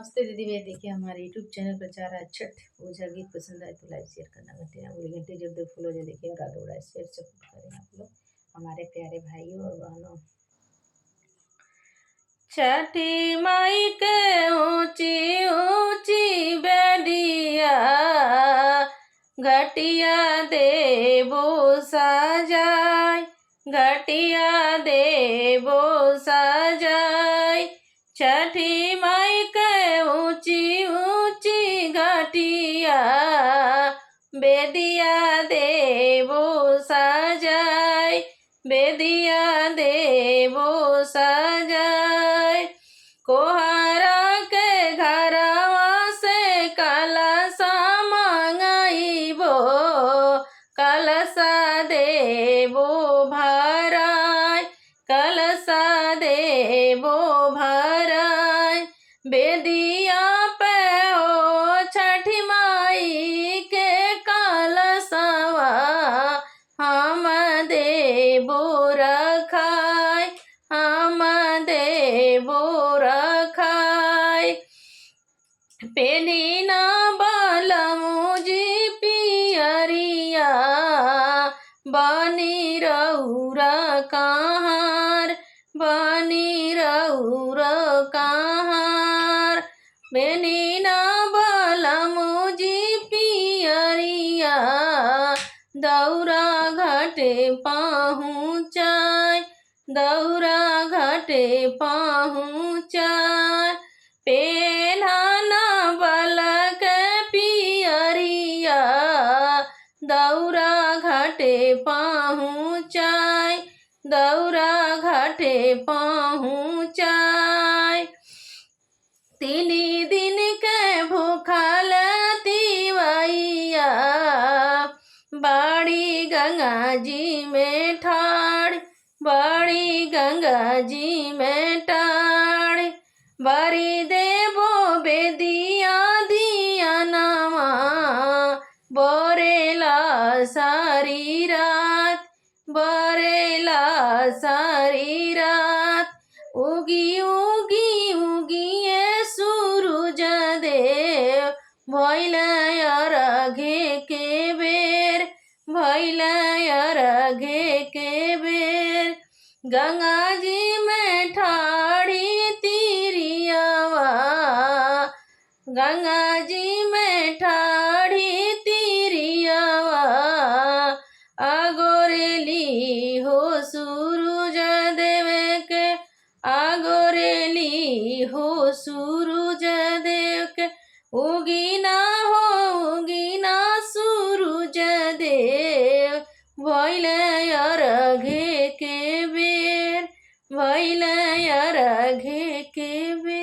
नमस्ते दीदी। मैं देखिए हमारे यूट्यूब चैनल पर जा रहा है छठ पूजा गीत। पसंद आए तो लाइक शेयर करना, घंटे ना भूलिए। घंटे जब तक फॉलो जो देखिए और आगे बढ़ाए शेयर सपोर्ट करें आप लोग हमारे प्यारे भाइयों और बहनों। छठी माई के ऊंची ऊंची बेदिया घटिया देवो सजाय, घटिया देवो सजाय। छठी माई के ऊंची ऊंची घटिया बेदिया देवो सजाय, बेदिया देवो सजाय। कोहरा के घरवा से कलशा मंगाइबो, कलशा देवो भराय, कलशा देवो भराय। बेदिया पे हो छठी माई के कलशवा हम देवो रखाय, हम देवो रखाय। पेनी ना बालमुजी पियरिया बनी रउरा कहार, बनी रउरा कहार। पेनी ना बालमुजी पियरिया दौरा घाटे पहुँचाय, दौरा घाटे पहुँचाय। पेन्हाना बालक पियरिया दौरा घाटे पहुँचाय, दौरा घाटे पहुँचाय। तीन दिन के भूखल तिवैया बड़ी गंगा जी में ठाड़, बड़ी गंगा जी में ठाड़। बरी देवो बेदिया दिया नामा बोरेला सारी रात, बोरेला सारी रात। उगी उगी उगिए सूरज देव भइल अरघे के बेर, भइल अरघे के बेर। गंगा जी में ठाड़ी तिरियावा, गंगा जी में ठाड़ी तिरियावा आगोरेली हो सूरज देव के, आगोरेली हो सूरज देव के। उगी ना हो उगी ना सूरज देव भइल अरघे के बेर, भइल अरघे के बेर।